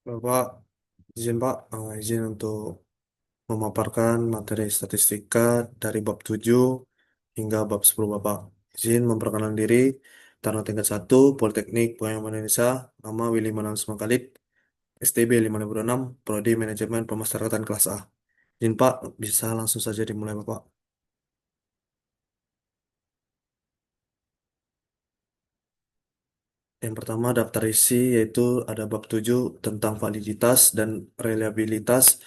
Bapak, izin Pak, izin untuk memaparkan materi statistika dari bab 7 hingga bab 10 Bapak. Izin memperkenalkan diri, Taruna tingkat 1, Politeknik Pembangunan Indonesia, nama Willy Manang Sumangkalit, STB 556, Prodi Manajemen Pemasyarakatan kelas A. Izin Pak, bisa langsung saja dimulai Bapak. Yang pertama daftar isi yaitu ada bab 7 tentang validitas dan reliabilitas,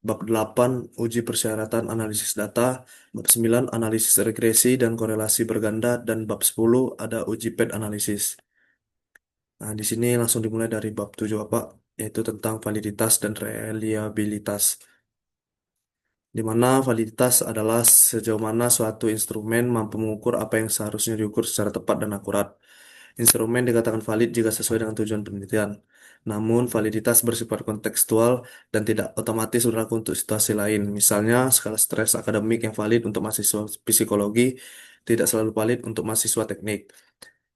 bab 8 uji persyaratan analisis data, bab 9 analisis regresi dan korelasi berganda, dan bab 10 ada uji PET analisis. Nah, di sini langsung dimulai dari bab 7 Pak, yaitu tentang validitas dan reliabilitas. Di mana validitas adalah sejauh mana suatu instrumen mampu mengukur apa yang seharusnya diukur secara tepat dan akurat. Instrumen dikatakan valid jika sesuai dengan tujuan penelitian. Namun, validitas bersifat kontekstual dan tidak otomatis berlaku untuk situasi lain. Misalnya, skala stres akademik yang valid untuk mahasiswa psikologi tidak selalu valid untuk mahasiswa teknik.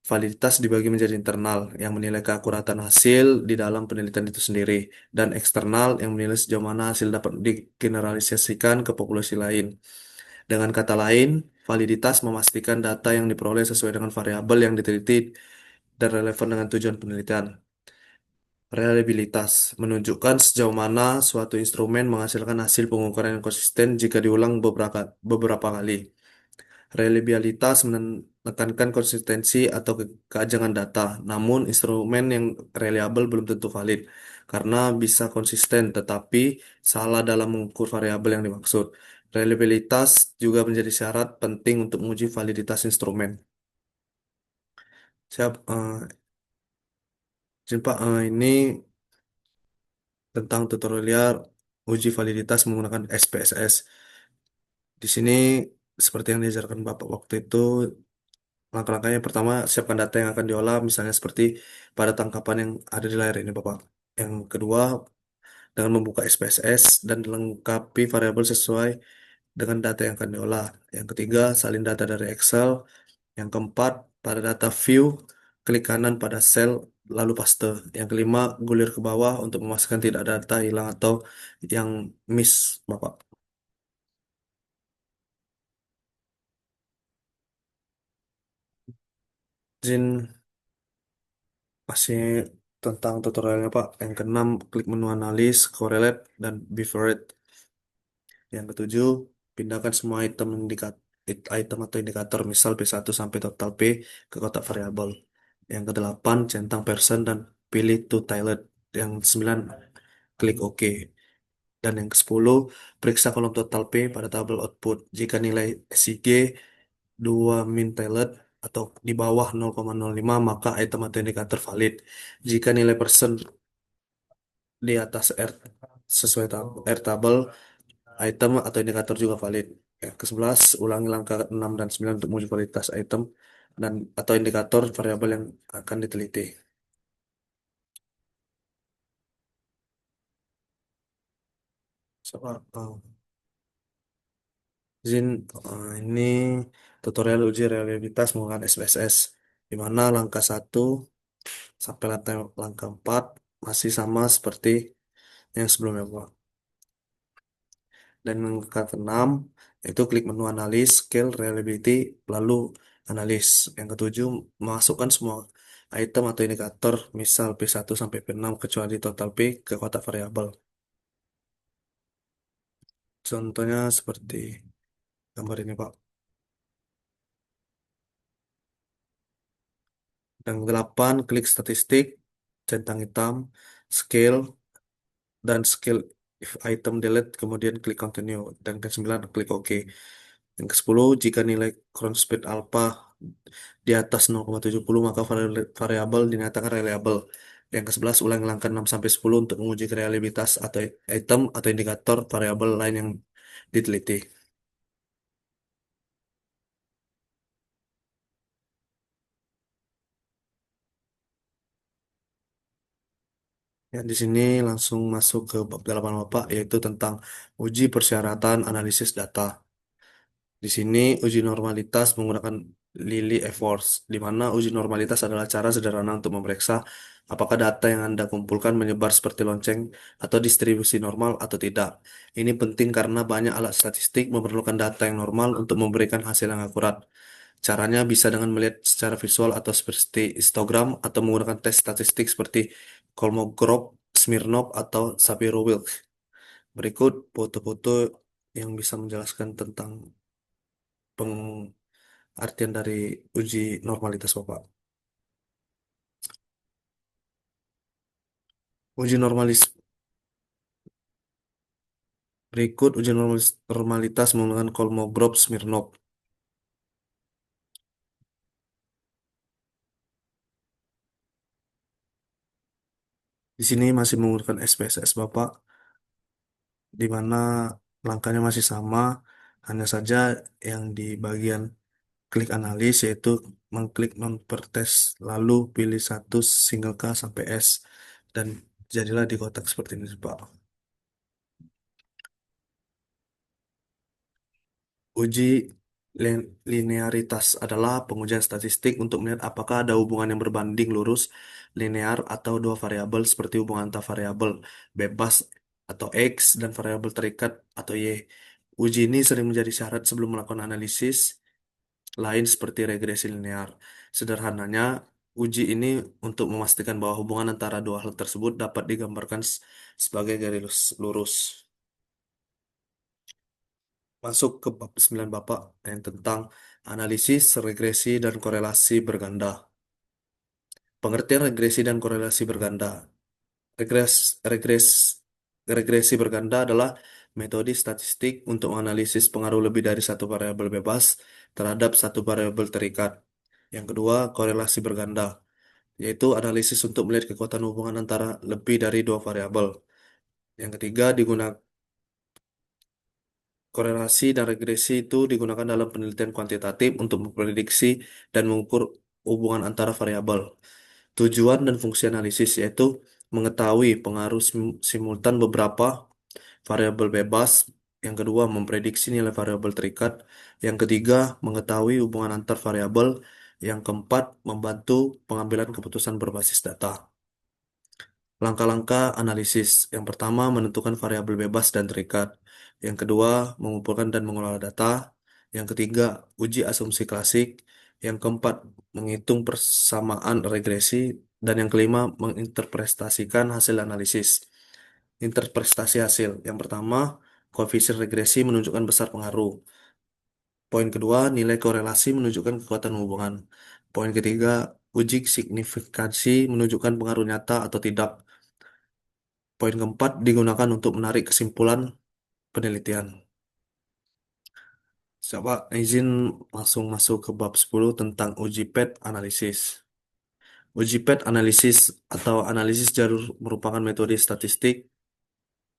Validitas dibagi menjadi internal yang menilai keakuratan hasil di dalam penelitian itu sendiri, dan eksternal yang menilai sejauh mana hasil dapat digeneralisasikan ke populasi lain. Dengan kata lain, validitas memastikan data yang diperoleh sesuai dengan variabel yang diteliti dan relevan dengan tujuan penelitian. Reliabilitas menunjukkan sejauh mana suatu instrumen menghasilkan hasil pengukuran yang konsisten jika diulang beberapa kali. Reliabilitas menekankan konsistensi atau keajangan data, namun instrumen yang reliabel belum tentu valid karena bisa konsisten tetapi salah dalam mengukur variabel yang dimaksud. Reliabilitas juga menjadi syarat penting untuk menguji validitas instrumen. Siap, izin Pak, ini tentang tutorial uji validitas menggunakan SPSS. Di sini seperti yang diajarkan Bapak waktu itu, langkah-langkahnya pertama siapkan data yang akan diolah, misalnya seperti pada tangkapan yang ada di layar ini Bapak. Yang kedua, dengan membuka SPSS dan lengkapi variabel sesuai dengan data yang akan diolah. Yang ketiga, salin data dari Excel. Yang keempat, pada data view, klik kanan pada sel lalu paste. Yang kelima, gulir ke bawah untuk memastikan tidak ada data hilang atau yang miss, Bapak. Izin masih tentang tutorialnya, Pak. Yang keenam, klik menu analis, correlate, dan beaverage. Yang ketujuh, pindahkan semua item atau indikator, misal P1 sampai total P, ke kotak variabel. Yang kedelapan, centang persen dan pilih to tiled. Yang sembilan, klik OK. Dan yang ke-10, periksa kolom total P pada tabel output. Jika nilai SIG 2 min tiled atau di bawah 0,05, maka item atau indikator valid. Jika nilai persen di atas R sesuai R tabel, item atau indikator juga valid. Yang ke-11, ulangi langkah 6 dan 9 untuk menguji kualitas item dan atau indikator variabel yang akan diteliti. Coba, izin, ini tutorial uji reliabilitas menggunakan SPSS, di mana langkah 1 sampai langkah 4 masih sama seperti yang sebelumnya, Pak. Dan langkah ke-6 itu klik menu analis, scale, reliability, lalu analis. Yang ketujuh, masukkan semua item atau indikator, misal P1 sampai P6 kecuali total P ke kotak variabel. Contohnya seperti gambar ini, Pak. Yang ke-8, klik statistik, centang hitam, scale, dan scale if item delete, kemudian klik continue. Dan ke-9, klik OK. Yang ke-10, jika nilai cron speed alpha di atas 0,70 maka variabel dinyatakan reliable. Yang ke-11, ulang langkah 6 sampai 10 untuk menguji reliabilitas atau item atau indikator variabel lain yang diteliti. Ya, di sini langsung masuk ke bab 8 Bapak, yaitu tentang uji persyaratan analisis data. Di sini uji normalitas menggunakan Lilly Efforts, di mana uji normalitas adalah cara sederhana untuk memeriksa apakah data yang Anda kumpulkan menyebar seperti lonceng atau distribusi normal atau tidak. Ini penting karena banyak alat statistik memerlukan data yang normal untuk memberikan hasil yang akurat. Caranya bisa dengan melihat secara visual atau seperti histogram atau menggunakan tes statistik seperti Kolmogorov, Smirnov, atau Shapiro-Wilk. Berikut foto-foto yang bisa menjelaskan tentang pengertian dari uji normalitas, Bapak. Uji normalis Berikut uji normalitas menggunakan Kolmogorov-Smirnov. Di sini masih menggunakan SPSS, Bapak, di mana langkahnya masih sama, hanya saja yang di bagian klik analis yaitu mengklik non per tes, lalu pilih satu single K sampai S, dan jadilah di kotak seperti ini, Pak. Uji linearitas adalah pengujian statistik untuk melihat apakah ada hubungan yang berbanding lurus, linear, atau dua variabel seperti hubungan antar variabel bebas atau X dan variabel terikat atau Y. Uji ini sering menjadi syarat sebelum melakukan analisis lain seperti regresi linear. Sederhananya, uji ini untuk memastikan bahwa hubungan antara dua hal tersebut dapat digambarkan sebagai garis lurus. Masuk ke bab 9, Bapak, yang tentang analisis, regresi, dan korelasi berganda. Pengertian regresi dan korelasi berganda. Regres, regres, Regresi berganda adalah metode statistik untuk menganalisis pengaruh lebih dari satu variabel bebas terhadap satu variabel terikat. Yang kedua, korelasi berganda, yaitu analisis untuk melihat kekuatan hubungan antara lebih dari dua variabel. Yang ketiga, digunakan korelasi dan regresi itu digunakan dalam penelitian kuantitatif untuk memprediksi dan mengukur hubungan antara variabel. Tujuan dan fungsi analisis yaitu mengetahui pengaruh simultan beberapa variabel bebas. Yang kedua, memprediksi nilai variabel terikat. Yang ketiga, mengetahui hubungan antar variabel. Yang keempat, membantu pengambilan keputusan berbasis data. Langkah-langkah analisis. Yang pertama, menentukan variabel bebas dan terikat. Yang kedua, mengumpulkan dan mengolah data. Yang ketiga, uji asumsi klasik. Yang keempat, menghitung persamaan regresi. Dan yang kelima, menginterpretasikan hasil analisis. Interpretasi hasil. Yang pertama, koefisien regresi menunjukkan besar pengaruh. Poin kedua, nilai korelasi menunjukkan kekuatan hubungan. Poin ketiga, uji signifikansi menunjukkan pengaruh nyata atau tidak. Poin keempat digunakan untuk menarik kesimpulan penelitian. Coba izin langsung masuk ke bab 10 tentang uji PET analisis. Uji PET analisis atau analisis jalur merupakan metode statistik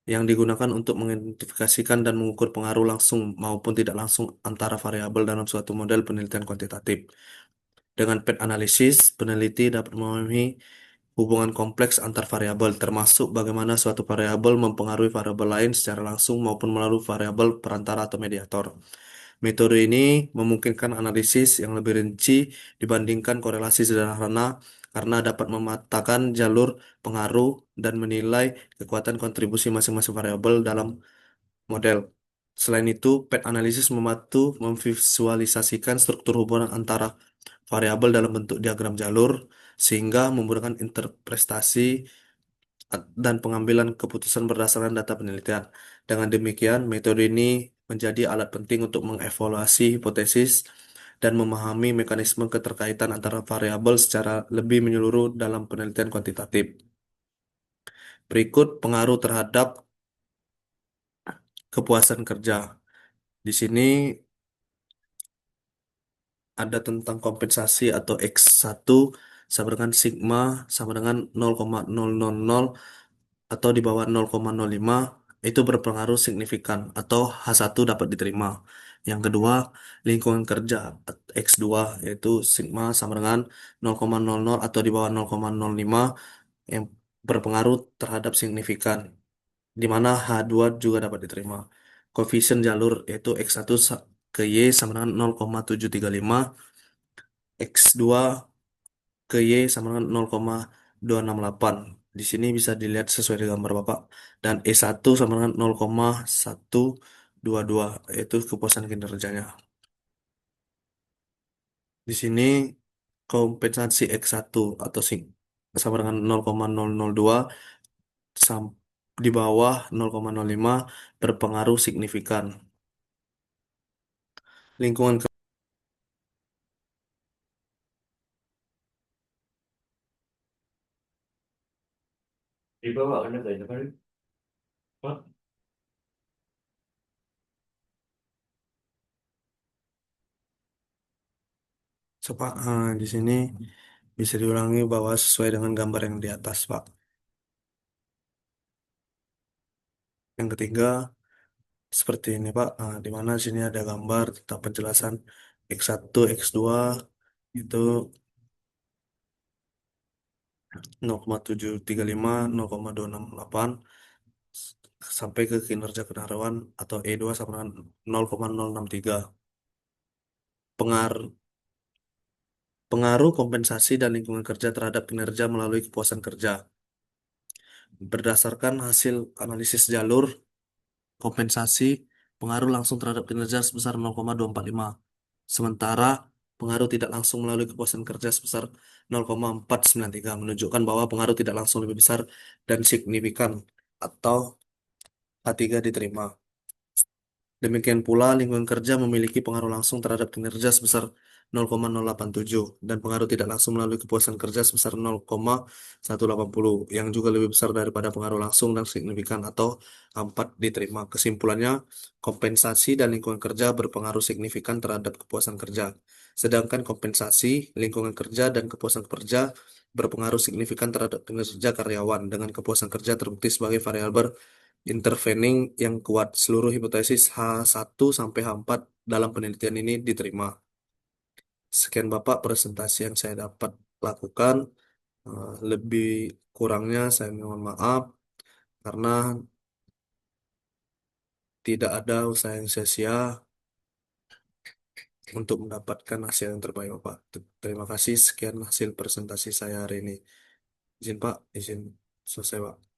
yang digunakan untuk mengidentifikasikan dan mengukur pengaruh langsung maupun tidak langsung antara variabel dalam suatu model penelitian kuantitatif. Dengan PET analisis, peneliti dapat memahami hubungan kompleks antar variabel, termasuk bagaimana suatu variabel mempengaruhi variabel lain secara langsung maupun melalui variabel perantara atau mediator. Metode ini memungkinkan analisis yang lebih rinci dibandingkan korelasi sederhana karena dapat memetakan jalur pengaruh dan menilai kekuatan kontribusi masing-masing variabel dalam model. Selain itu, PET analisis membantu memvisualisasikan struktur hubungan antara variabel dalam bentuk diagram jalur sehingga memudahkan interpretasi dan pengambilan keputusan berdasarkan data penelitian. Dengan demikian, metode ini menjadi alat penting untuk mengevaluasi hipotesis dan memahami mekanisme keterkaitan antara variabel secara lebih menyeluruh dalam penelitian kuantitatif. Berikut pengaruh terhadap kepuasan kerja. Di sini ada tentang kompensasi atau X1 sama dengan sigma sama dengan 0,000 atau di bawah 0,05 itu berpengaruh signifikan atau H1 dapat diterima. Yang kedua, lingkungan kerja X2 yaitu sigma sama dengan 0,00 atau di bawah 0,05 yang berpengaruh terhadap signifikan, di mana H2 juga dapat diterima. Koefisien jalur yaitu X1 ke Y sama dengan 0,735 X2 ke Y sama dengan 0,268. Di sini bisa dilihat sesuai dengan gambar Bapak. Dan E1 sama dengan 0,122, yaitu kepuasan kinerjanya. Di sini kompensasi X1 atau sama dengan 0,002 sam- di bawah 0,05 berpengaruh signifikan. Lingkungan di bawah kan ada itu kan? Pak? Coba di sini bisa diulangi bahwa sesuai dengan gambar yang di atas, Pak. Yang ketiga, seperti ini, Pak. Di mana sini ada gambar tentang penjelasan X1, X2 itu 0,735, 0,268 sampai ke kinerja kenarawan atau E2 sama dengan 0,063. Pengaruh pengaruh kompensasi dan lingkungan kerja terhadap kinerja melalui kepuasan kerja. Berdasarkan hasil analisis jalur kompensasi, pengaruh langsung terhadap kinerja sebesar 0,245. Sementara pengaruh tidak langsung melalui kepuasan kerja sebesar 0,493 menunjukkan bahwa pengaruh tidak langsung lebih besar dan signifikan atau K3 diterima. Demikian pula, lingkungan kerja memiliki pengaruh langsung terhadap kinerja sebesar 0,087 dan pengaruh tidak langsung melalui kepuasan kerja sebesar 0,180 yang juga lebih besar daripada pengaruh langsung dan signifikan atau 4 diterima. Kesimpulannya, kompensasi dan lingkungan kerja berpengaruh signifikan terhadap kepuasan kerja. Sedangkan kompensasi, lingkungan kerja, dan kepuasan kerja berpengaruh signifikan terhadap kinerja karyawan dengan kepuasan kerja terbukti sebagai variabel intervening yang kuat. Seluruh hipotesis H1 sampai H4 dalam penelitian ini diterima. Sekian Bapak presentasi yang saya dapat lakukan. Lebih kurangnya saya mohon maaf karena tidak ada usaha yang sia-sia untuk mendapatkan hasil yang terbaik Bapak. Terima kasih. Sekian hasil presentasi saya hari ini. Izin Pak, izin selesai Pak.